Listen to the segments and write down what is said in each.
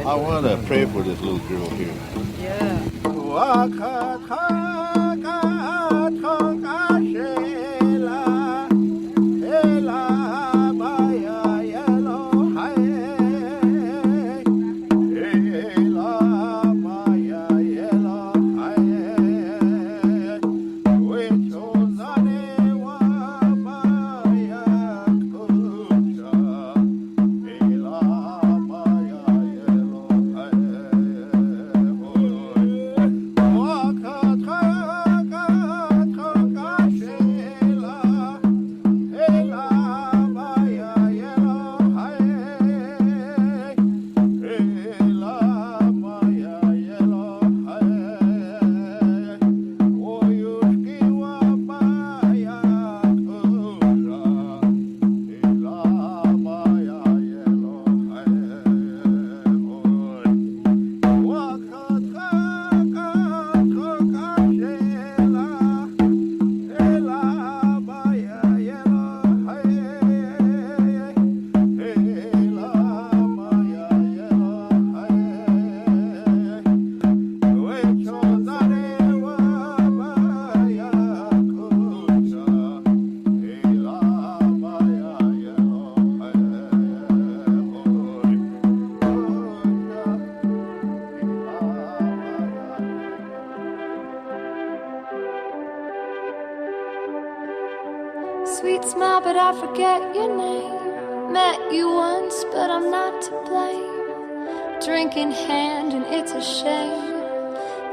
I want to pray for this little girl here. Yeah. Sweet smile, but I forget your name. Met you once, but I'm not to blame. Drink in hand, and it's a shame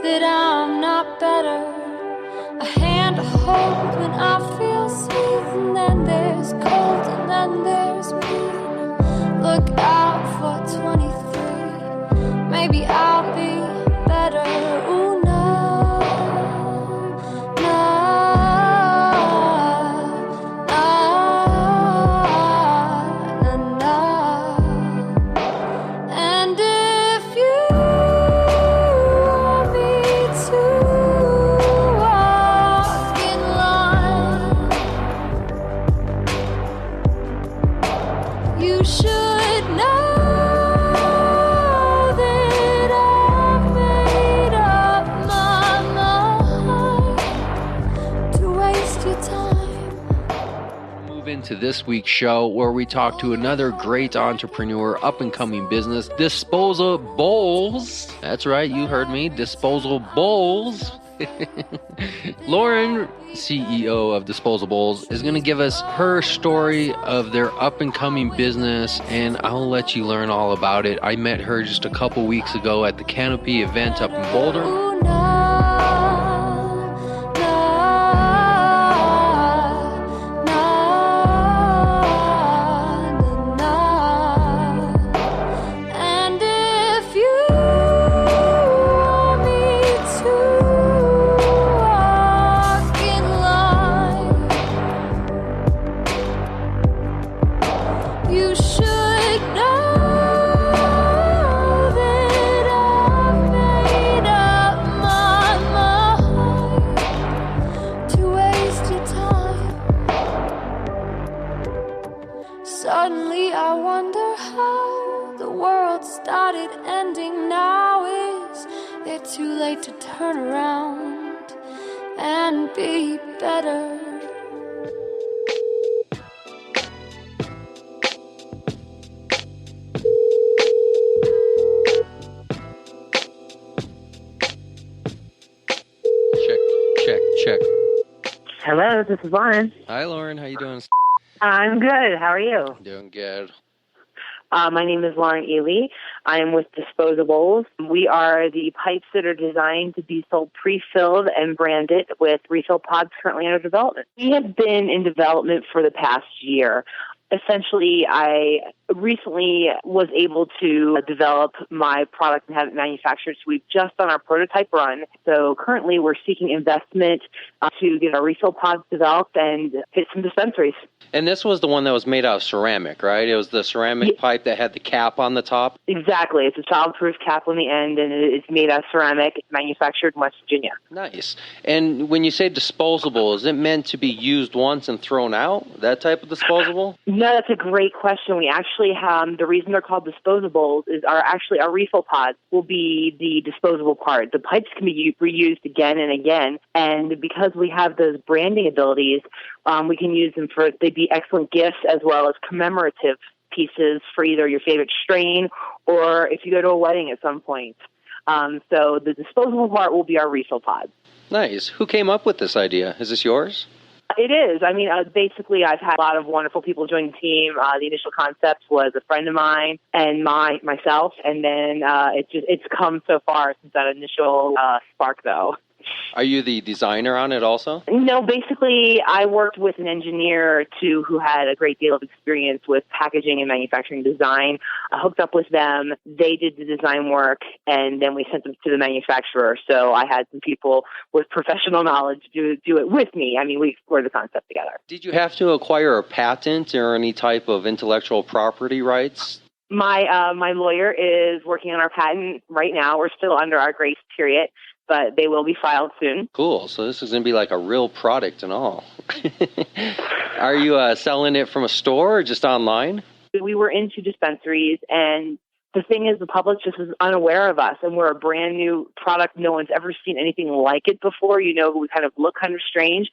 that I'm not better. A hand to hold when I feel sweet, and then there's cold, and then there's me. Look out for 23. Maybe I'll be better. Ooh, no. To this week's show, where we talk to another great entrepreneur, up-and-coming business, Disposables. That's right, you heard me, Disposables. Lauren, CEO of Disposables, is going to give us her story of their up-and-coming business, and I'll let you learn all about it. I met her just a couple weeks ago at the Canopy event up in Boulder. Suddenly I wonder how the world started ending now. Is it too late to turn around and be better? Check. Hello, this is Lauren. Hi, Lauren. How you doing? I'm good. How are you? Doing good. My name is Lauren Ely. I am with Disposables. We are the pipes that are designed to be sold pre-filled and branded with refill pods currently under development. We have been in development for the past year. Essentially, I recently was able to develop my product and have it manufactured. So we've just done our prototype run. So currently we're seeking investment to get our refill pods developed and hit some dispensaries. And this was the one that was made out of ceramic, right? It was the ceramic pipe that had the cap on the top? Exactly. It's a child-proof cap on the end, and it's made out of ceramic. It's manufactured in West Virginia. Nice. And when you say disposable, is it meant to be used once and thrown out, that type of disposable? No, that's a great question. We actually actually the reason they're called disposables is our refill pods will be the disposable part. The pipes can be reused again and again, and because we have those branding abilities, we can use them they'd be excellent gifts as well as commemorative pieces for either your favorite strain or if you go to a wedding at some point. So the disposable part will be our refill pods. Nice. Who came up with this idea? Is this yours? It is. I mean, basically, I've had a lot of wonderful people join the team. The initial concept was a friend of mine and myself, and then it's come so far since that initial spark, though. Are you the designer on it also? No, basically, I worked with an engineer who had a great deal of experience with packaging and manufacturing design. I hooked up with them. They did the design work, and then we sent them to the manufacturer. So I had some people with professional knowledge do it with me. I mean, we explored the concept together. Did you have to acquire a patent or any type of intellectual property rights? My lawyer is working on our patent right now. We're still under our grace period, but they will be filed soon. Cool. So this is going to be like a real product and all. Are you selling it from a store or just online? We were into dispensaries, and the thing is the public just is unaware of us, and we're a brand new product. No one's ever seen anything like it before. You know, we kind of look kind of strange.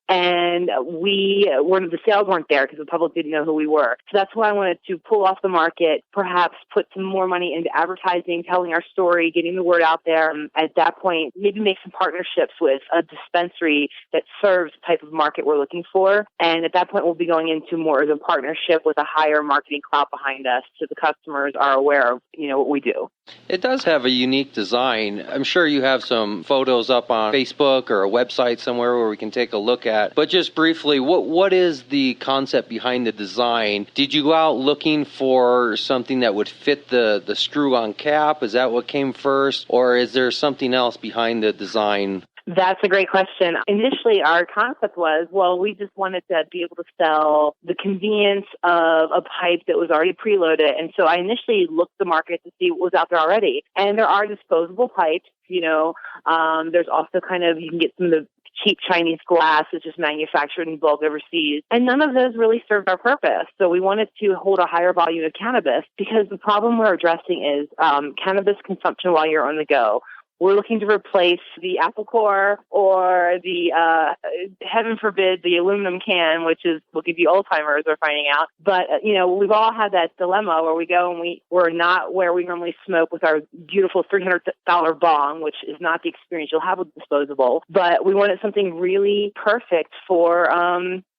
And the sales weren't there because the public didn't know who we were. So that's why I wanted to pull off the market, perhaps put some more money into advertising, telling our story, getting the word out there. At that point, maybe make some partnerships with a dispensary that serves the type of market we're looking for. And at that point, we'll be going into more of a partnership with a higher marketing clout behind us so the customers are aware of, what we do. It does have a unique design. I'm sure you have some photos up on Facebook or a website somewhere where we can take a look at. But just briefly, what is the concept behind the design? Did you go out looking for something that would fit the screw-on cap? Is that what came first? Or is there something else behind the design? That's a great question. Initially, our concept was, we just wanted to be able to sell the convenience of a pipe that was already preloaded. And so I initially looked the market to see what was out there already. And there are disposable pipes, there's also you can get some of the cheap Chinese glass that's just manufactured in bulk overseas. And none of those really served our purpose. So we wanted to hold a higher volume of cannabis because the problem we're addressing is cannabis consumption while you're on the go. We're looking to replace the apple core or the, heaven forbid, the aluminum can, which will give you old-timers, we're finding out. But, we've all had that dilemma where we go and we're not where we normally smoke with our beautiful $300 bong, which is not the experience you'll have with disposable. But we wanted something really perfect for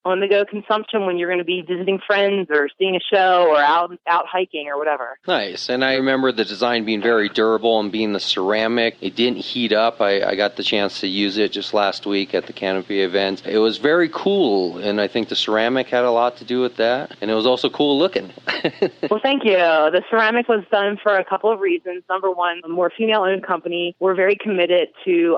on-the-go consumption when you're going to be visiting friends or seeing a show or out hiking or whatever. Nice. And I remember the design being very durable and being the ceramic. It didn't heat up. I got the chance to use it just last week at the Canopy event. It was very cool, and I think the ceramic had a lot to do with that. And it was also cool looking. Well, thank you. The ceramic was done for a couple of reasons. Number one, we're a female-owned company. We're very committed to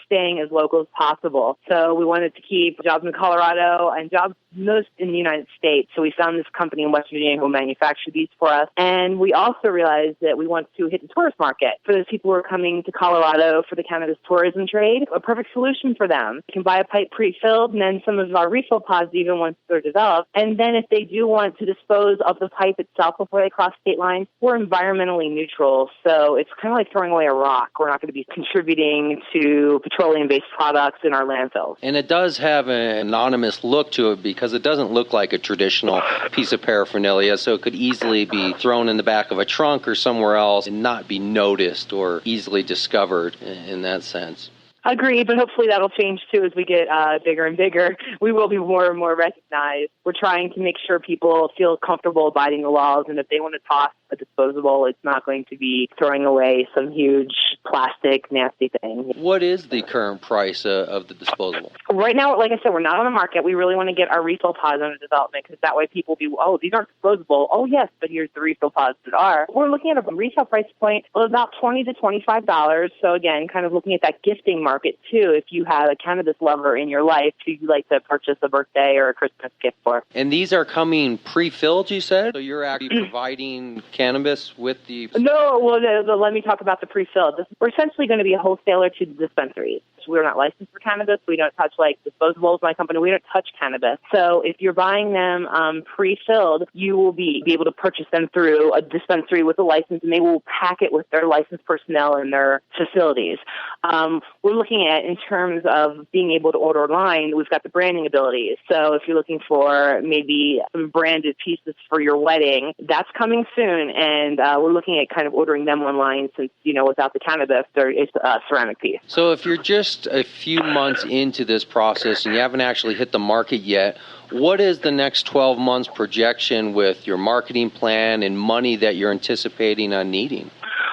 staying as local as possible. So we wanted to keep jobs in Colorado and jobs most in the United States. So we found this company in West Virginia who will manufacture these for us. And we also realized that we want to hit the tourist market. For those people who are coming to Colorado for the cannabis tourism trade, a perfect solution for them. You can buy a pipe pre-filled, and then some of our refill pods even once they're developed. And then if they do want to dispose of the pipe itself before they cross state lines, we're environmentally neutral. So it's kind of like throwing away a rock. We're not going to be contributing to petroleum-based products in our landfills. And it does have an anonymous look to it because it doesn't look like a traditional piece of paraphernalia, so it could easily be thrown in the back of a trunk or somewhere else and not be noticed or easily discovered in that sense. Agreed, but hopefully that'll change too as we get bigger and bigger. We will be more and more recognized. We're trying to make sure people feel comfortable abiding the laws, and if they want to toss a disposable, it's not going to be throwing away some huge plastic nasty thing. What is the current price of the disposable? Right now, like I said, we're not on the market. We really want to get our refill pods under development because that way people will be, these aren't disposable. Oh, yes, but here's the refill pods that are. We're looking at a retail price point of about $20 to $25. So again, kind of looking at that gifting market too. If you have a cannabis lover in your life who you like to purchase a birthday or a Christmas gift for. And these are coming pre-filled, you said? So you're actually providing cannabis with the... No, let me talk about the pre-filled. We're essentially going to be a wholesaler to the dispensaries. we're not licensed for cannabis. We don't touch like disposables, my company. We don't touch cannabis. So if you're buying them pre-filled, you will be able to purchase them through a dispensary with a license, and they will pack it with their licensed personnel in their facilities. We're looking at, in terms of being able to order online, we've got the branding abilities. So if you're looking for maybe some branded pieces for your wedding, that's coming soon. And we're looking at kind of ordering them online since, without the cannabis, there is a ceramic piece. So if you're just a few months into this process and you haven't actually hit the market yet, what is the next 12 months projection with your marketing plan and money that you're anticipating on needing?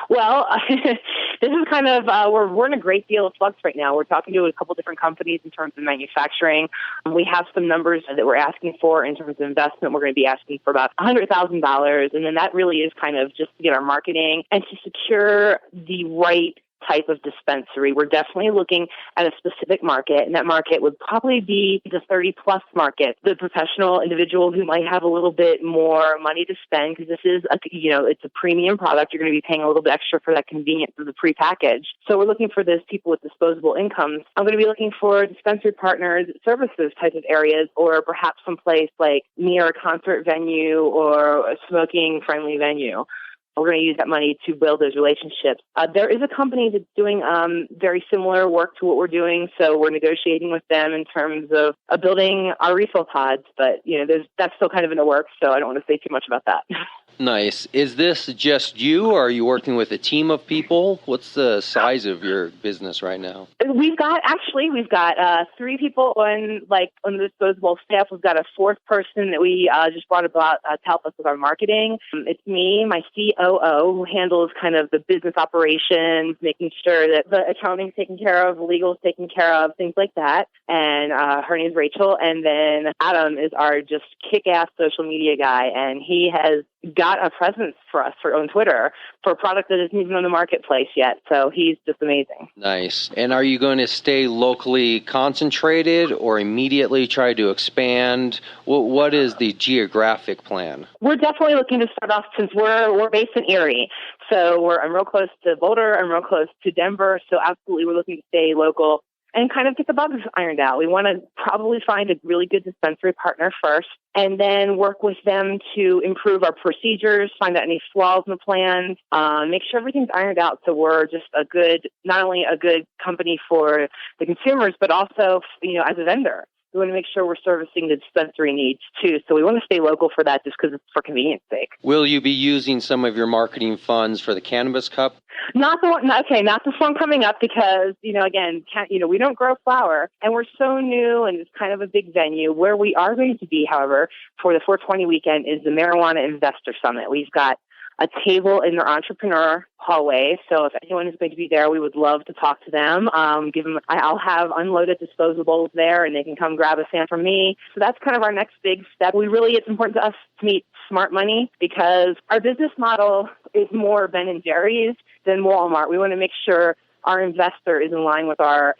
Well, this is kind of, we're in a great deal of flux right now. We're talking to a couple different companies in terms of manufacturing. We have some numbers that we're asking for in terms of investment. We're going to be asking for about $100,000. And then that really is kind of just to get our marketing and to secure the right type of dispensary. We're definitely looking at a specific market, and that market would probably be the 30-plus market, the professional individual who might have a little bit more money to spend, because this is, it's a premium product. You're going to be paying a little bit extra for that convenience of the prepackaged. So we're looking for those people with disposable incomes. I'm going to be looking for dispensary partners, services type of areas, or perhaps someplace like near a concert venue or a smoking-friendly venue. We're going to use that money to build those relationships. There is a company that's doing very similar work to what we're doing, so we're negotiating with them in terms of building our refill pods. But that's still kind of in the works, so I don't want to say too much about that. Nice. Is this just you, or are you working with a team of people? What's the size of your business right now? We've got 3 people on the disposable staff. We've got a 4th person that we just brought about to help us with our marketing. It's me, my COO, who handles kind of the business operations, making sure that the accounting's taken care of, legal's taken care of, things like that. And her name's Rachel. And then Adam is our just kick-ass social media guy, and he has got a presence for us on Twitter for a product that isn't even on the marketplace yet. So he's just amazing. Nice. And are you going to stay locally concentrated or immediately try to expand? What is the geographic plan? We're definitely looking to start off, since we're based in Erie. So I'm real close to Boulder. I'm real close to Denver. So absolutely we're looking to stay local and kind of get the bugs ironed out. We want to probably find a really good dispensary partner first, and then work with them to improve our procedures, find out any flaws in the plans, make sure everything's ironed out so we're just not only a good company for the consumers, but also, as a vendor. We want to make sure we're servicing the dispensary needs, too. So we want to stay local for that just because it's for convenience sake. Will you be using some of your marketing funds for the Cannabis Cup? Not this one coming up because, again, we don't grow flower, and we're so new, and it's kind of a big venue. Where we are going to be, however, for the 420 weekend is the Marijuana Investor Summit. We've got a table in their entrepreneur hallway. So if anyone is going to be there, we would love to talk to them. I'll have unloaded disposables there, and they can come grab a sample from me. So that's kind of our next big step. It's important to us to meet smart money because our business model is more Ben & Jerry's than Walmart. We want to make sure our investor is in line with our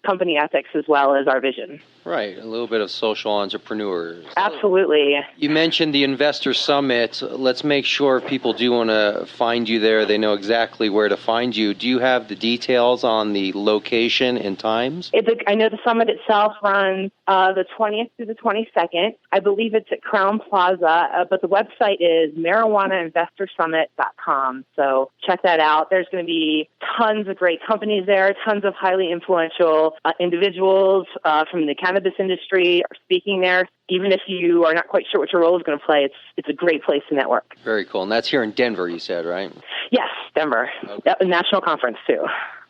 company ethics as well as our vision. Right, a little bit of social entrepreneurs. Absolutely. You mentioned the Investor Summit. Let's make sure if people do want to find you there, they know exactly where to find you. Do you have the details on the location and times? I know the summit itself runs the 20th through the 22nd. I believe it's at Crown Plaza, but the website is marijuanainvestorsummit.com. So check that out. There's going to be tons of great companies there, tons of highly influential individuals from the cannabis industry are speaking there. Even if you are not quite sure what your role is going to play, it's a great place to network. Very cool. And that's here in Denver, you said, right? Yes, Denver. Okay. Yep, a national conference, too.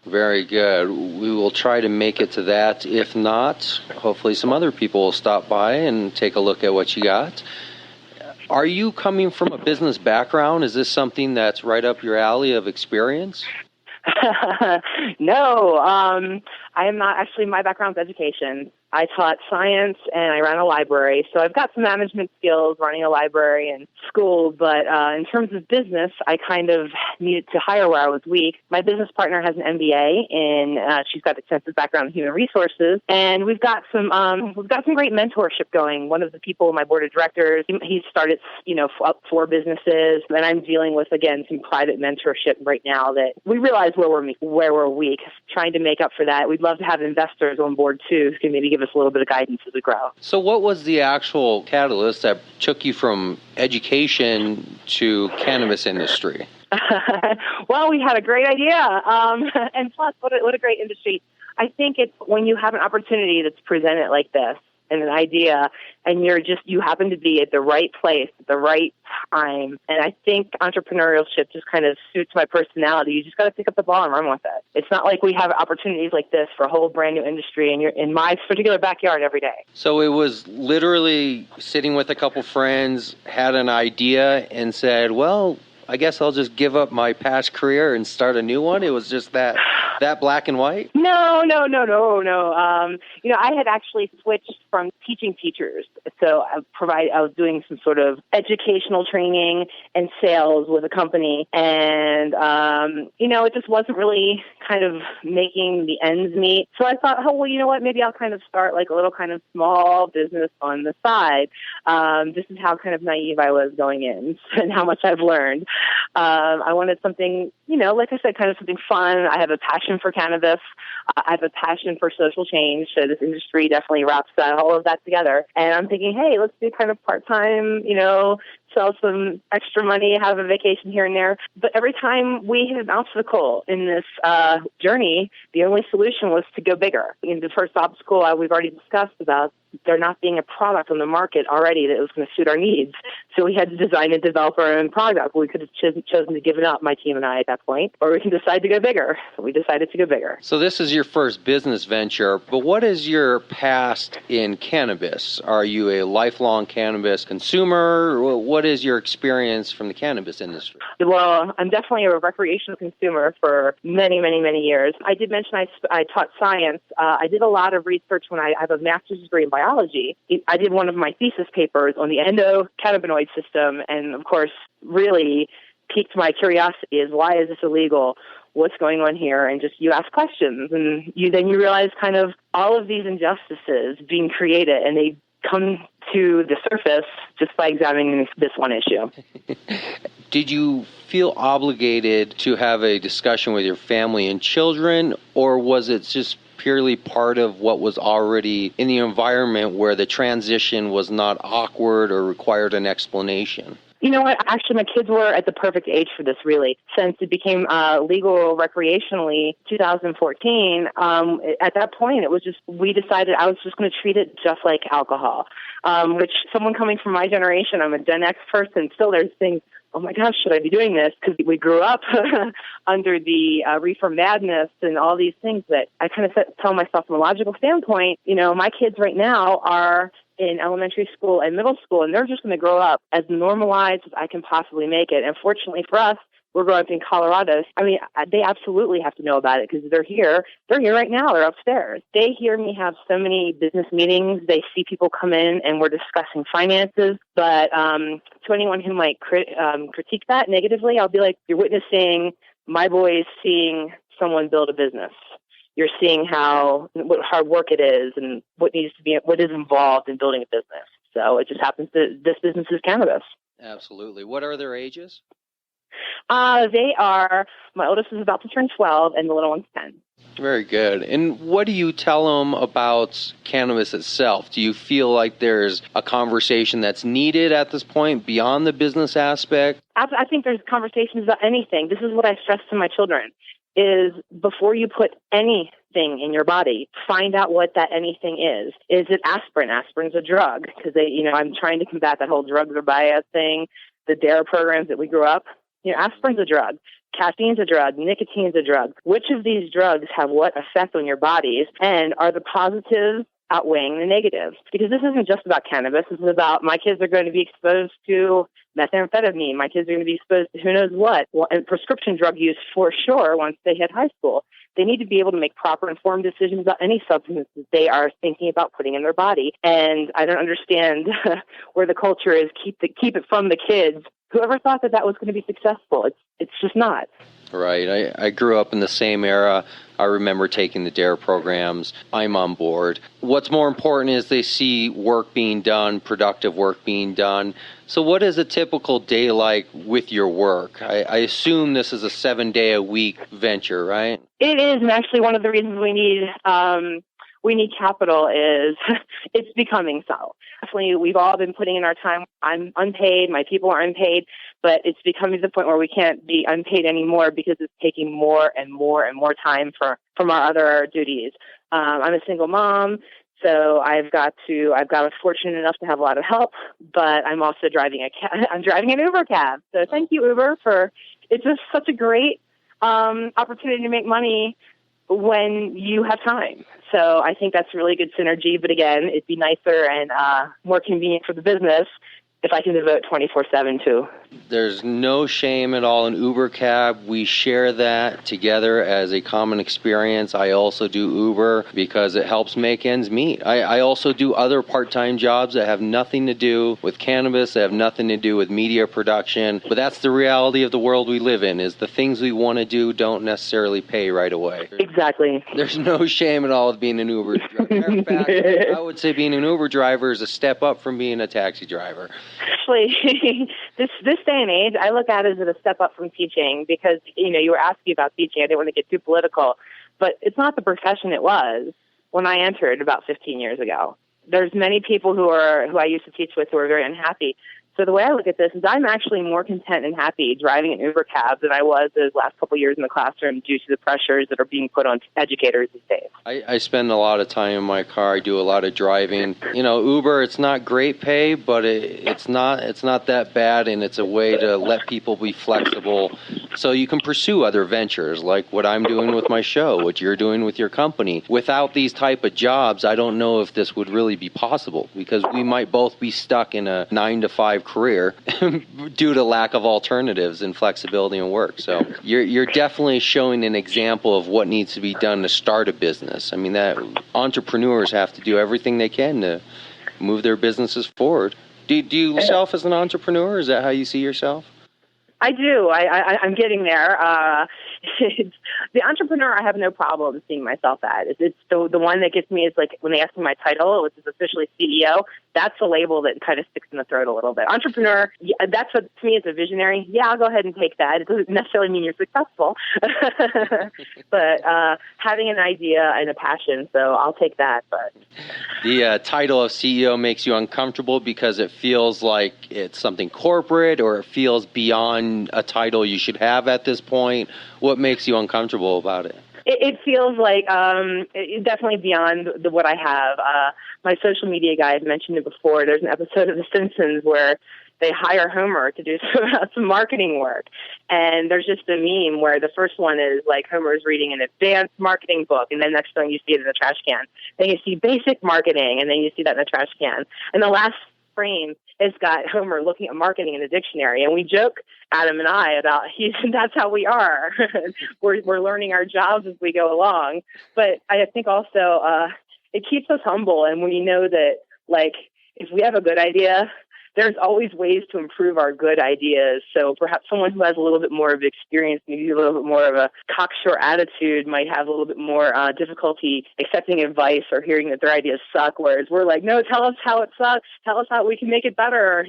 Very good. We will try to make it to that. If not, hopefully some other people will stop by and take a look at what you got. Are you coming from a business background? Is this something that's right up your alley of experience? No, I am not. Actually, my background is education. I taught science and I ran a library. So I've got some management skills running a library and school, but in terms of business, I kind of needed to hire where I was weak. My business partner has an MBA and she's got extensive background in human resources, and we've got some great mentorship going. One of the people in my board of directors, he started, up 4 businesses, and I'm dealing with, again, some private mentorship right now that we realize where we're weak, trying to make up for that. We'd love to have investors on board too, who can maybe give us a little bit of guidance as we grow. So what was the actual catalyst that took you from education to cannabis industry? Well, we had a great idea. And plus, what a great industry. I think it's when you have an opportunity that's presented like this and an idea, and you happen to be at the right place at the right time. And I think entrepreneurship just kind of suits my personality. You just got to pick up the ball and run with it. It's not like we have opportunities like this for a whole brand new industry, and you're in my particular backyard every day. So it was literally sitting with a couple friends, had an idea, and said, well, I guess I'll just give up my past career and start a new one. It was just that black and white? No. I had actually switched from teaching teachers. So I was doing some sort of educational training and sales with a company. And, it just wasn't really kind of making the ends meet. So I thought, oh, well, you know what? Maybe I'll kind of start like a little kind of small business on the side. This is how kind of naive I was going in and how much I've learned. I wanted something, like I said, kind of something fun. I have a passion for cannabis. I have a passion for social change. So this industry definitely wraps all of that together. And I'm thinking, hey, let's do kind of part-time, sell some extra money, have a vacation here and there. But every time we hit an obstacle in this journey, the only solution was to go bigger. The first obstacle we've already discussed about there not being a product on the market already that was going to suit our needs. So we had to design and develop our own product. We could have chosen to give it up, my team and I, at that point, or we can decide to go bigger. So we decided to go bigger. So this is your first business venture, but what is your past in cannabis? Are you a lifelong cannabis consumer? What is your experience from the cannabis industry? Well, I'm definitely a recreational consumer for many, many, many years. I did mention I taught science. I did a lot of research when I have a master's degree in biology. I did one of my thesis papers on the endocannabinoid system, and of course, really piqued my curiosity is why is this illegal? What's going on here? And just you ask questions, and you realize kind of all of these injustices being created, and they come to the surface just by examining this one issue. Did you feel obligated to have a discussion with your family and children, or was it just purely part of what was already in the environment where the transition was not awkward or required an explanation? You know what? Actually, my kids were at the perfect age for this, really. Since it became legal recreationally 2014, at that point, it was just, we decided I was just going to treat it just like alcohol, which someone coming from my generation, I'm a Gen X person, still there's things, oh my gosh, should I be doing this? Because we grew up under the reefer madness and all these things that I kind of tell myself from a logical standpoint, my kids right now are in elementary school and middle school, and they're just going to grow up as normalized as I can possibly make it. And fortunately for us, we're growing up in Colorado. I mean, they absolutely have to know about it because they're here. They're here right now. They're upstairs. They hear me have so many business meetings. They see people come in and we're discussing finances. But to anyone who might critique that negatively, I'll be like, you're witnessing my boys seeing someone build a business. You're seeing what hard work it is and what is involved in building a business. So it just happens that this business is cannabis. Absolutely. What are their ages? My oldest is about to turn 12 and the little one's 10. Very good. And what do you tell them about cannabis itself? Do you feel like there's a conversation that's needed at this point beyond the business aspect? I think there's conversations about anything. This is what I stress to my children. Is before you put anything in your body, find out what that anything is. Is it aspirin? Aspirin's a drug because I'm trying to combat that whole drugs are bad thing, the DARE programs that we grew up. Aspirin's a drug. Caffeine's a drug. Nicotine's a drug. Which of these drugs have what effect on your bodies? And are the positives outweighing the negatives. Because this isn't just about cannabis. This is about my kids are going to be exposed to methamphetamine. My kids are going to be exposed to who knows what. Well, and prescription drug use for sure once they hit high school. They need to be able to make proper informed decisions about any substances they are thinking about putting in their body. And I don't understand where the culture is keep it from the kids. Whoever thought that was going to be successful, it's just not. Right. I grew up in the same era. I remember taking the DARE programs. I'm on board. What's more important is they see work being done, productive work being done. So what is a typical day like with your work? I assume this is a 7-day-a-week venture, right? It is, and actually one of the reasons we need capital is it's becoming so. Definitely, we've all been putting in our time. I'm unpaid. My people are unpaid. But it's becoming to the point where we can't be unpaid anymore because it's taking more and more and more time from our other duties. I'm a single mom, so I'm fortunate enough to have a lot of help, but I'm also driving an Uber cab. So thank you, Uber, it's just such a great opportunity to make money when you have time. So I think that's really good synergy. But again, it'd be nicer and more convenient for the business if I can devote 24/7 to. There's no shame at all in Uber cab. We share that together as a common experience. I also do Uber because it helps make ends meet. I also do other part-time jobs that have nothing to do with cannabis, that have nothing to do with media production. But that's the reality of the world we live in, is the things we want to do don't necessarily pay right away. Exactly. There's no shame at all with being an Uber driver. Matter of fact, I would say being an Uber driver is a step up from being a taxi driver. Actually, this day and age, I look at it as a step up from teaching because, you were asking about teaching. I didn't want to get too political, but it's not the profession it was when I entered about 15 years ago. There's many people who I used to teach with who are very unhappy. So the way I look at this is I'm actually more content and happy driving an Uber cab than I was the last couple of years in the classroom due to the pressures that are being put on educators these days. I spend a lot of time in my car. I do a lot of driving. Uber, it's not great pay, but it's not that bad, and it's a way to let people be flexible so you can pursue other ventures like what I'm doing with my show, what you're doing with your company. Without these type of jobs, I don't know if this would really be possible because we might both be stuck in a 9-to-5 career due to lack of alternatives and flexibility in work. So you're definitely showing an example of what needs to be done to start a business. I mean, that entrepreneurs have to do everything they can to move their businesses forward. Do you yourself as an entrepreneur? Is that how you see yourself? I do. I'm getting there. The entrepreneur I have no problem seeing myself as. It's the one that gets me is like when they ask me my title, which is officially CEO, that's a label that kind of sticks in the throat a little bit. Entrepreneur, that's what to me is a visionary. Yeah, I'll go ahead and take that. It doesn't necessarily mean you're successful, but having an idea and a passion, so I'll take that. But the title of CEO makes you uncomfortable because it feels like it's something corporate, or it feels beyond a title you should have at this point. What makes you uncomfortable about it? It feels like definitely beyond what I have. My social media guy, I've mentioned it before. There's an episode of The Simpsons where they hire Homer to do some marketing work. And there's just a meme where the first one is like Homer's reading an advanced marketing book, and then next thing you see it in the trash can. Then you see basic marketing, and then you see that in the trash can. And the last frame has got Homer looking at marketing in the dictionary. And we joke, Adam and I, about that's how we are. We're learning our jobs as we go along. But I think also it keeps us humble, and we know that, like, if we have a good idea, there's always ways to improve our good ideas. So perhaps someone who has a little bit more of experience, maybe a little bit more of a cocksure attitude, might have a little bit more difficulty accepting advice or hearing that their ideas suck, whereas we're like, no, tell us how it sucks. Tell us how we can make it better.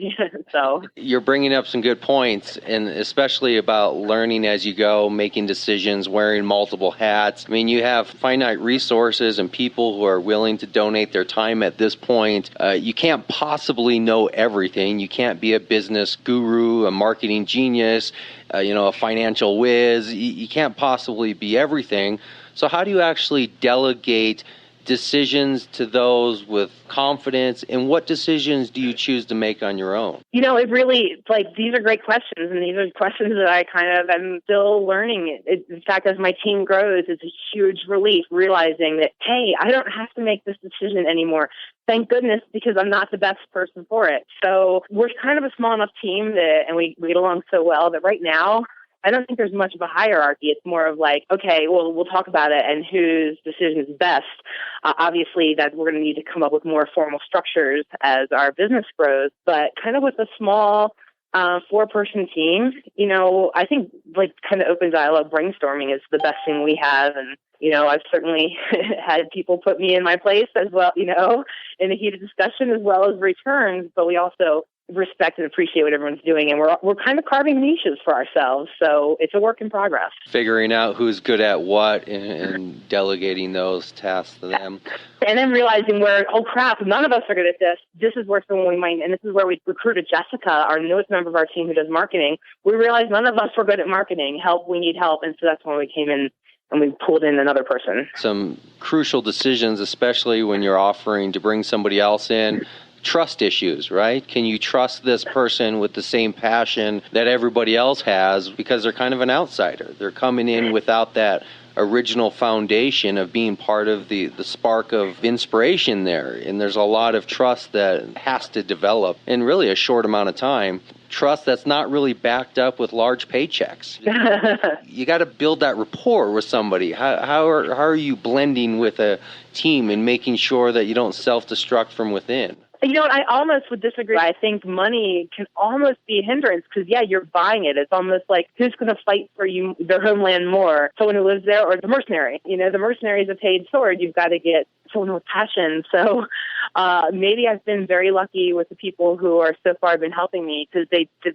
So you're bringing up some good points, and especially about learning as you go, making decisions, wearing multiple hats. I mean, you have finite resources and people who are willing to donate their time at this point. You can't possibly know everything. You can't be a business guru, a marketing genius, a financial whiz. You can't possibly be everything. So how do you actually delegate decisions to those with confidence, and what decisions do you choose to make on your own? It really, these are great questions, and these are questions that I kind of am still learning. In fact, as my team grows, it's a huge relief realizing that, hey, I don't have to make this decision anymore. Thank goodness, because I'm not the best person for it. So we're kind of a small enough team and we get along so well that right now, I don't think there's much of a hierarchy. It's more of okay, well, we'll talk about it and whose decision is best. Obviously, that we're going to need to come up with more formal structures as our business grows. But kind of with a small 4-person team, I think kind of open dialogue brainstorming is the best thing we have. And, I've certainly had people put me in my place as well, in a heated discussion as well as returns. But we also respect and appreciate what everyone's doing, and we're kind of carving niches for ourselves, so it's a work in progress. Figuring out who's good at what and delegating those tasks to them. And then realizing oh crap, none of us are good at this. This is where someone we might, and this is where we recruited Jessica, our newest member of our team who does marketing. We realized none of us were good at marketing. We need help, and so that's when we came in and we pulled in another person. Some crucial decisions, especially when you're offering to bring somebody else in. Trust issues, right? Can you trust this person with the same passion that everybody else has, because they're kind of an outsider? They're coming in without that original foundation of being part of the spark of inspiration there. And there's a lot of trust that has to develop in really a short amount of time. Trust that's not really backed up with large paychecks. You got to build that rapport with somebody. How are you blending with a team and making sure that you don't self-destruct from within? I almost would disagree. I think money can almost be a hindrance because, you're buying it. It's almost like who's going to fight for their homeland more, someone who lives there or the mercenary? The mercenary is a paid sword. You've got to get someone with passion. So maybe I've been very lucky with the people who are so far been helping me because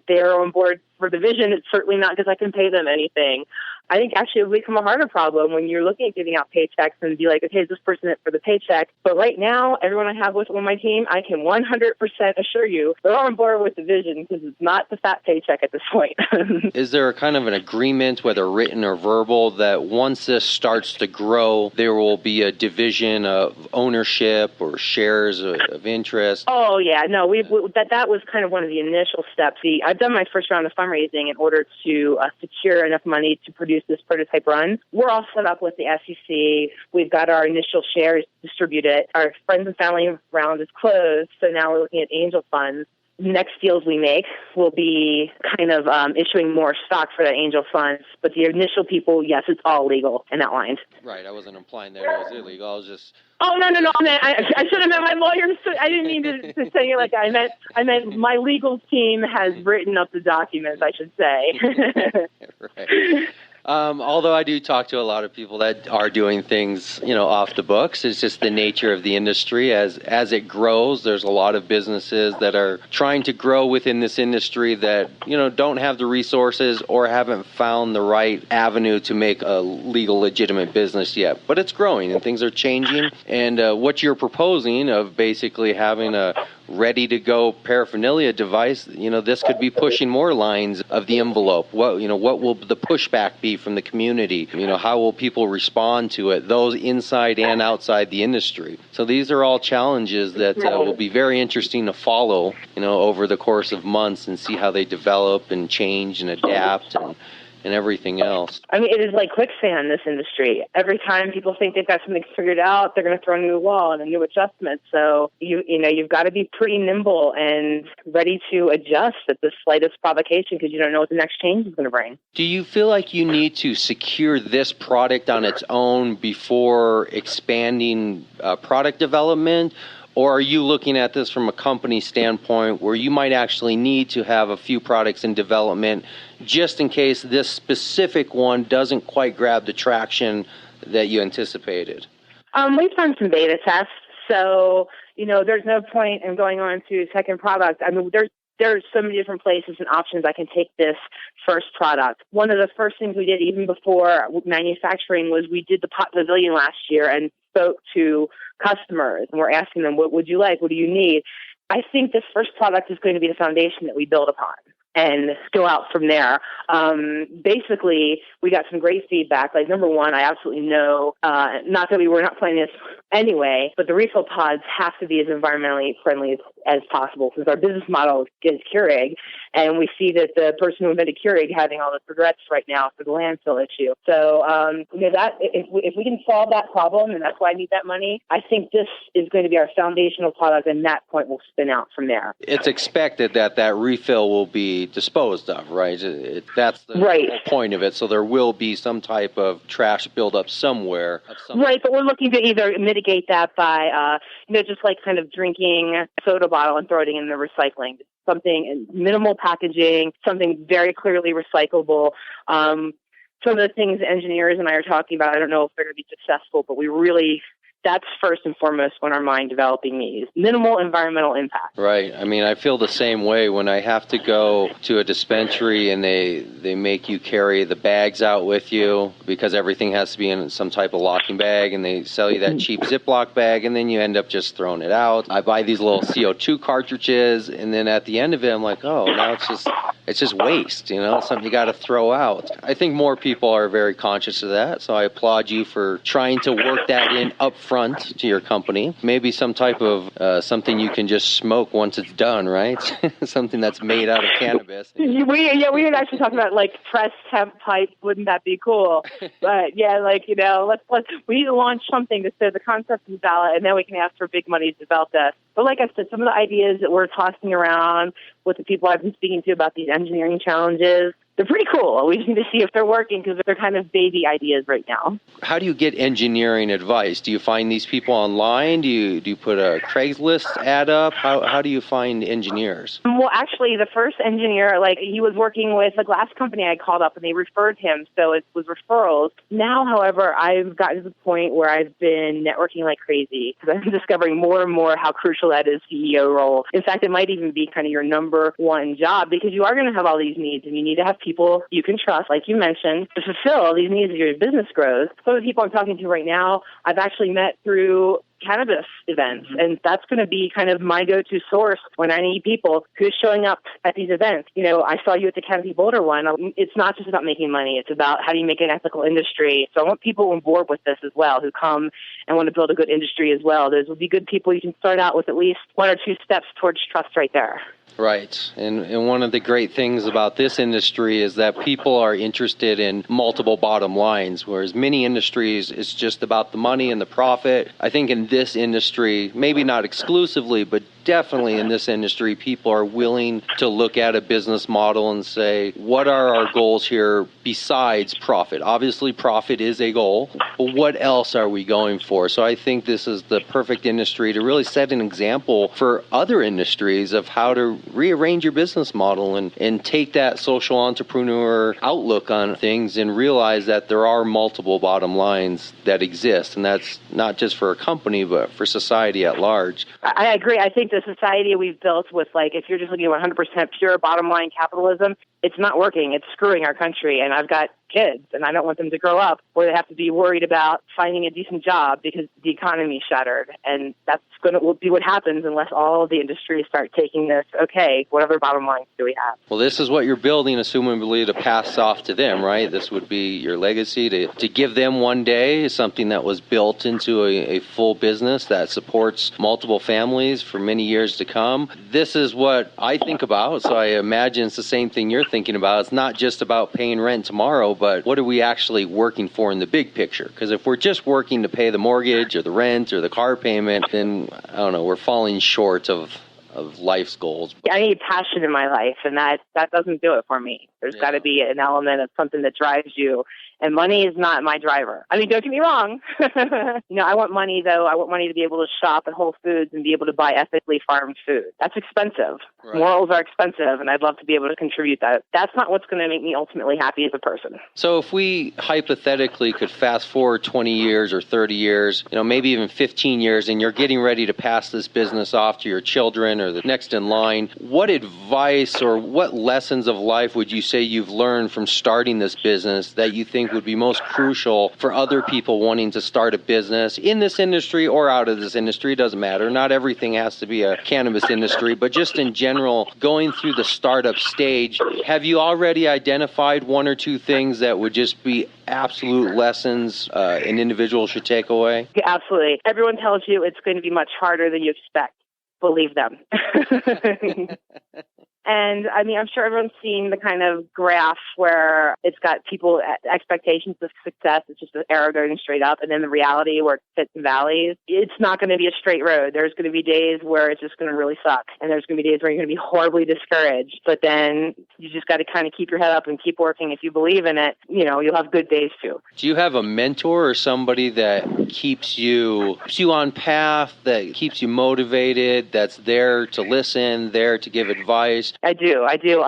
they're on board for the vision. It's certainly not because I can pay them anything. I think actually it will become a harder problem when you're looking at giving out paychecks and be like, okay, is this person it for the paycheck? But right now, everyone I have on my team, I can 100% assure you they're all on board with the vision because it's not the fat paycheck at this point. Is there a kind of an agreement, whether written or verbal, that once this starts to grow, there will be a division of ownership or shares of interest? Oh, yeah. No, that was kind of one of the initial steps. I've done my first round of fundraising in order to secure enough money to produce this prototype run. We're all set up with the SEC. We've got our initial shares distributed. Our friends and family round is closed, so now we're looking at angel funds. Next deals we make will be kind of issuing more stock for the angel funds. But the initial people, yes, it's all legal and outlined. Right. I wasn't implying that it was illegal. I was just... Oh, no. I should have met my lawyers. I didn't mean to say it like that. I meant my legal team has written up the documents, I should say. Right. Although I do talk to a lot of people that are doing things, off the books. It's just the nature of the industry. As it grows, there's a lot of businesses that are trying to grow within this industry that, don't have the resources or haven't found the right avenue to make a legal, legitimate business yet. But it's growing and things are changing. And what you're proposing of basically having a ready-to-go paraphernalia device, this could be pushing more lines of the envelope. What will the pushback be from the community? How will people respond to it, those inside and outside the industry? So these are all challenges that will be very interesting to follow, over the course of months and see how they develop and change and adapt and everything else. I mean, it is like quicksand, this industry. Every time people think they've got something figured out, they're going to throw a new wall and a new adjustment. So, you've got to be pretty nimble and ready to adjust at the slightest provocation because you don't know what the next change is going to bring. Do you feel like you need to secure this product on its own before expanding product development? Or are you looking at this from a company standpoint where you might actually need to have a few products in development just in case this specific one doesn't quite grab the traction that you anticipated? We've done some beta tests, so, there's no point in going on to a second product. I mean, there's so many different places and options I can take this first product. One of the first things we did even before manufacturing was we did the Pot Pavilion last year and spoke to customers and we're asking them, what would you like? What do you need? I think this first product is going to be the foundation that we build upon and go out from there. Basically, we got some great feedback. Like, number one, I absolutely know, not that we were not planning this anyway. But the refill pods have to be as environmentally friendly as possible, since our business model is Keurig, and we see that the person who invented Keurig having all the regrets right now for the landfill issue. So, that if we can solve that problem, and that's why I need that money, I think this is going to be our foundational product, and that point will spin out from there. It's expected that refill will be disposed of, right? That's the right. whole point of it. So there will be some type of trash buildup somewhere. Right, but we're looking to either mitigate that by, just like kind of drinking a soda bottle and throwing it in the recycling. Something minimal packaging, something very clearly recyclable. Some of the things engineers and I are talking about, I don't know if they're going to be successful, but that's first and foremost on our mind developing these. Minimal environmental impact. Right. I mean, I feel the same way when I have to go to a dispensary and they make you carry the bags out with you because everything has to be in some type of locking bag, and they sell you that cheap Ziploc bag, and then you end up just throwing it out. I buy these little CO2 cartridges, and then at the end of it, I'm like, oh, now it's just waste, something you got to throw out. I think more people are very conscious of that, so I applaud you for trying to work that in up front to your company. Maybe some type of something you can just smoke once it's done, right? Something that's made out of cannabis. We had actually talked about like pressed hemp pipe. Wouldn't that be cool? But yeah, we need to launch something to say the concept is valid, and then we can ask for big money to develop that. But like I said, some of the ideas that we're tossing around with the people I've been speaking to about these engineering challenges, they're pretty cool. We just need to see if they're working because they're kind of baby ideas right now. How do you get engineering advice? Do you find these people online? Do you put a Craigslist ad up? How do you find engineers? Well, actually, the first engineer, he was working with a glass company I called up, and they referred him, so it was referrals. Now, however, I've gotten to the point where I've been networking like crazy because I'm discovering more and more how crucial that is, CEO role. In fact, it might even be kind of your number one job because you are going to have all these needs, and you need to have people you can trust, like you mentioned, to fulfill these needs as your business grows. Some of the people I'm talking to right now, I've actually met through cannabis events, and that's going to be kind of my go-to source when I need people who's showing up at these events. I saw you at the Canopy Boulder one. It's not just about making money. It's about how do you make an ethical industry. So I want people on board with this as well who come and want to build a good industry as well. Those will be good people. You can start out with at least one or two steps towards trust right there. Right. And one of the great things about this industry is that people are interested in multiple bottom lines, whereas many industries, it's just about the money and the profit. I think in this industry, maybe not exclusively, but definitely in this industry, people are willing to look at a business model and say, what are our goals here besides profit? Obviously, profit is a goal, but what else are we going for? So I think this is the perfect industry to really set an example for other industries of how to rearrange your business model and take that social entrepreneur outlook on things and realize that there are multiple bottom lines that exist. And that's not just for a company, but for society at large. I agree. I think the society we've built with, if you're just looking at 100% pure bottom line capitalism, it's not working. It's screwing our country. And I've got kids, and I don't want them to grow up where they have to be worried about finding a decent job because the economy is shattered. And that's going to be what happens unless all of the industries start taking this, okay, what other bottom lines do we have? Well, this is what you're building, assumably, to pass off to them, right? This would be your legacy to give them one day something that was built into a full business that supports multiple families for many years to come. This is what I think about, so I imagine it's the same thing you're thinking about. It's not just about paying rent tomorrow, but what are we actually working for in the big picture? Because if we're just working to pay the mortgage or the rent or the car payment, then, I don't know, we're falling short of life's goals. I need passion in my life, and that doesn't do it for me. There's got to be an element of something that drives you, and money is not my driver. I mean, don't get me wrong. I want money, though. I want money to be able to shop at Whole Foods and be able to buy ethically farmed food. That's expensive. Right. Morals are expensive, and I'd love to be able to contribute that. That's not what's going to make me ultimately happy as a person. So if we hypothetically could fast forward 20 years or 30 years, maybe even 15 years, and you're getting ready to pass this business off to your children or the next in line, what advice or what lessons of life would you say you've learned from starting this business that you think think would be most crucial for other people wanting to start a business in this industry or out of this industry? It doesn't matter. Not everything has to be a cannabis industry, but just in general, going through the startup stage, have you already identified one or two things that would just be absolute lessons an individual should take away? Yeah, absolutely. Everyone tells you it's going to be much harder than you expect. Believe them. And I mean, I'm sure everyone's seen the kind of graph where it's got people expectations of success. It's just an arrow going straight up. And then the reality where it fits in valleys. It's not going to be a straight road. There's going to be days where it's just going to really suck. And there's going to be days where you're going to be horribly discouraged. But then you just got to kind of keep your head up and keep working. If you believe in it, you know, you'll have good days too. Do you have a mentor or somebody that keeps you on path, that keeps you motivated, that's there to listen, there to give advice? I do. I did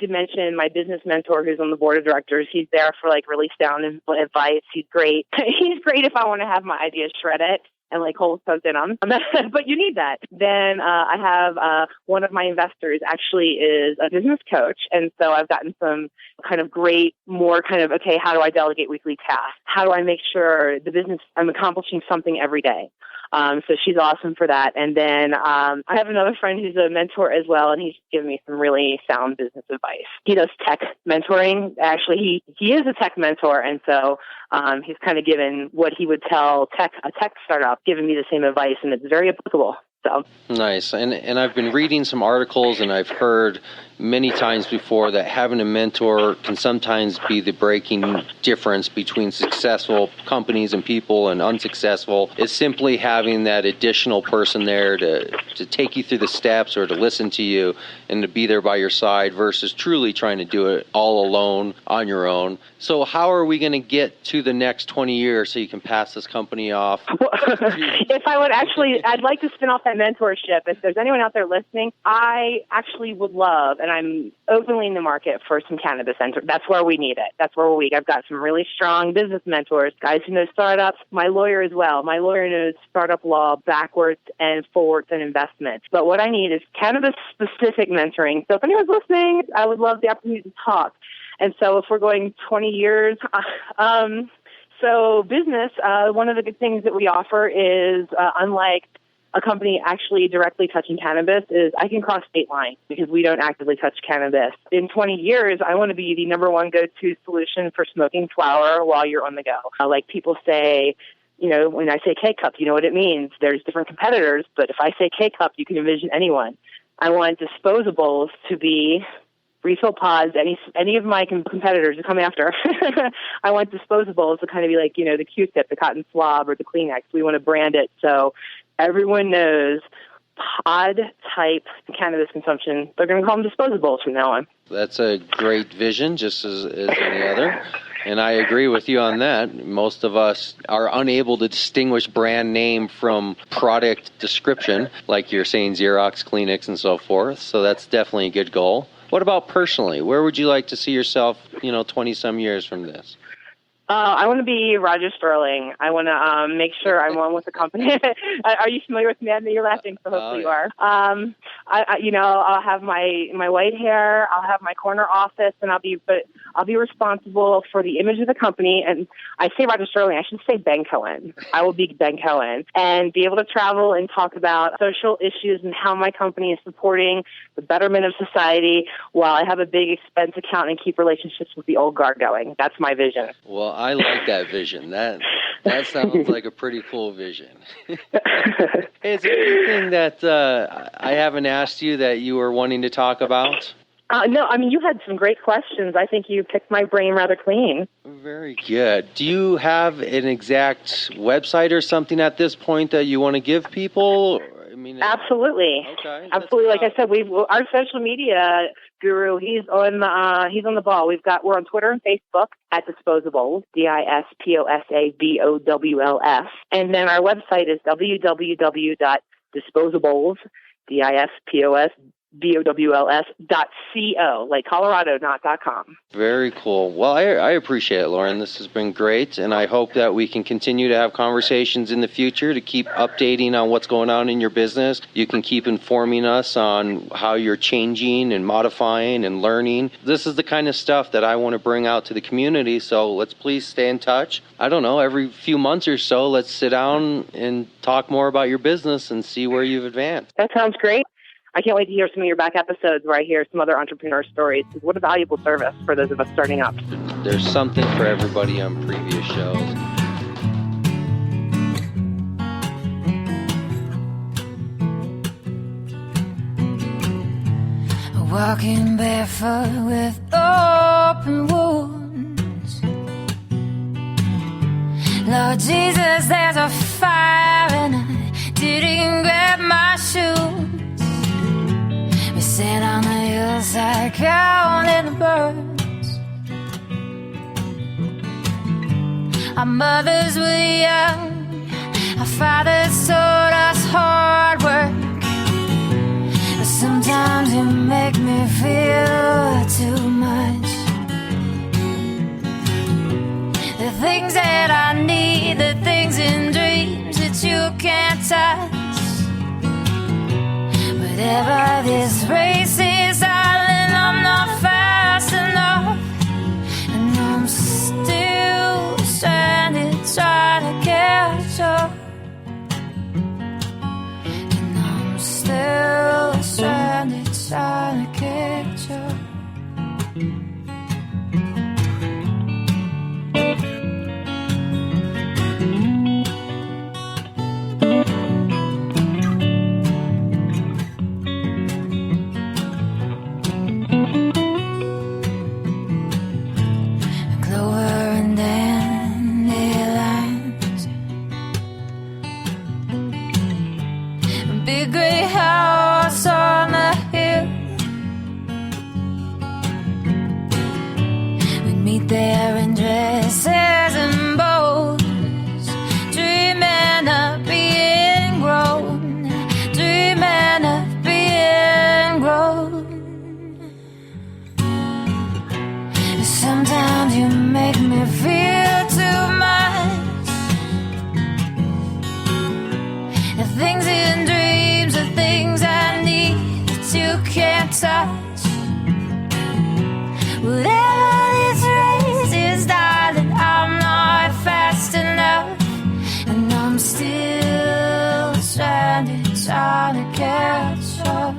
mention my business mentor who's on the board of directors. He's there for like really sound advice. He's great. He's great if I want to have my ideas shredded and like hold something on them. But you need that. Then I have one of my investors actually is a business coach. And so I've gotten some kind of great, more kind of, okay, how do I delegate weekly tasks? How do I make sure the business, I'm accomplishing something every day? So she's awesome for that. And then I have another friend who's a mentor as well, and he's given me some really sound business advice. He does tech mentoring. Actually, he is a tech mentor, and so he's kind of given what he would tell a tech startup, giving me the same advice, and it's very applicable. So. Nice. And I've been reading some articles, and I've heard many times before that having a mentor can sometimes be the breaking difference between successful companies and people and unsuccessful. Is simply having that additional person there to take you through the steps or to listen to you and to be there by your side versus truly trying to do it all alone on your own. So how are we going to get to the next 20 years so you can pass this company off? Well, if I would actually, I'd like to spin off that mentorship. If there's anyone out there listening, I actually would love, and I'm openly in the market for some cannabis center. That's where we need it. That's where we're weak. I've got some really strong business mentors, guys who know startups, my lawyer as well. My lawyer knows startup law backwards and forwards and investments. But what I need is cannabis-specific mentoring. So if anyone's listening, I would love the opportunity to talk. And so if we're going 20 years, so business, one of the good things that we offer is, unlike a company actually directly touching cannabis, is I can cross state lines because we don't actively touch cannabis. In 20 years, I want to be the number one go-to solution for smoking flower while you're on the go. Like people say, you know, when I say K-Cup, you know what it means. There's different competitors, but if I say K-Cup, you can envision anyone. I want disposables to be refill pods, any of my competitors to come after. I want disposables to kind of be like, you know, the Q-tip, the cotton swab, or the Kleenex. We want to brand it so everyone knows pod-type cannabis consumption. They're going to call them disposables from now on. That's a great vision, just as any other. And I agree with you on that. Most of us are unable to distinguish brand name from product description, like you're saying Xerox, Kleenex, and so forth. So that's definitely a good goal. What about personally? Where would you like to see yourself, 20-some years from this? I want to be Roger Sterling. I want to make sure I'm on with the company. Are you familiar with Mad Men? You're laughing, so hopefully you are. I'll have my white hair. I'll have my corner office, and I'll be responsible for the image of the company. And I say Roger Sterling. I should say Ben Cohen. I will be Ben Cohen and be able to travel and talk about social issues and how my company is supporting the betterment of society while I have a big expense account and keep relationships with the old guard going. That's my vision. Well, I like that vision. That sounds like a pretty cool vision. Hey, is there anything that I haven't asked you that you were wanting to talk about? No, I mean, you had some great questions. I think you picked my brain rather clean. Very good. Do you have an exact website or something at this point that you want to give people? Absolutely. Okay. Absolutely. Like I said, our social media guru, he's on the ball. We're on Twitter and Facebook at Disposables, DISPOSABOWLS. And then our website is www.disposables, BOWLS.co, like Colorado, not .com. Very cool. Well, I appreciate it, Lauren. This has been great, and I hope that we can continue to have conversations in the future to keep updating on what's going on in your business. You can keep informing us on how you're changing and modifying and learning. This is the kind of stuff that I want to bring out to the community, so let's please stay in touch. I don't know, every few months or so, let's sit down and talk more about your business and see where you've advanced. That sounds great. I can't wait to hear some of your back episodes where I hear some other entrepreneur stories. What a valuable service for those of us starting up. There's something for everybody on previous shows. Walking barefoot with open wounds. Lord Jesus, there's a fire and I didn't grab my shoes. We sat on the hillside counting the birds. Our mothers were young, our fathers taught us hard work. But sometimes you make me feel too much. The things that I need, the things in dreams that you can't touch. Whatever this race is, darling, I'm not fast enough. And I'm still stranded trying to catch up. And I'm still stranded trying to catch up. Big gray house on the hill. We'd meet there in dresses and bows, dreaming of being grown, dreaming of being grown. Sometimes you make me feel too much. The things in dreams, the things I need that you can't touch. Whatever this race is, darling, I'm not fast enough. And I'm still stranded trying to catch up.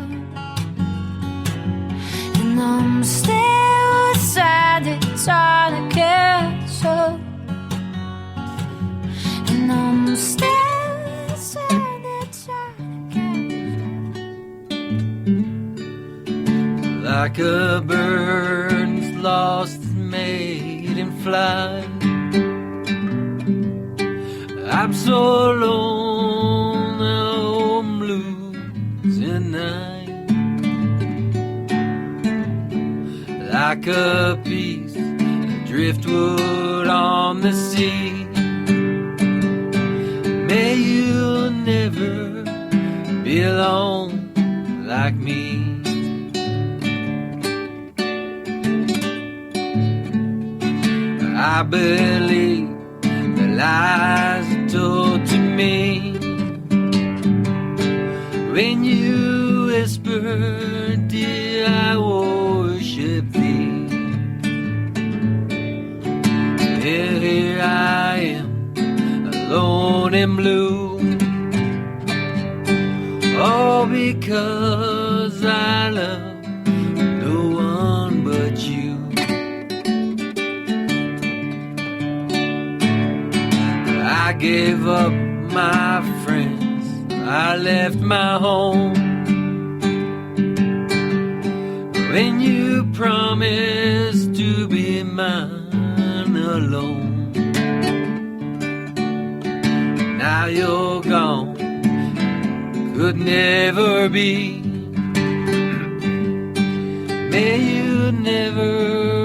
And I'm still stranded trying to catch up. And I'm still like a bird that's lost its mate in flight. I'm so alone, I'm losing night. Like a piece of driftwood on the sea. May you never be alone like me. I believe the lies are told to me when you whisper, dear, I worship thee. Here I am, alone and blue, all because I love no one but you. I gave up my friends, I left my home. When you promised to be mine alone, now you're gone, could never be. May you never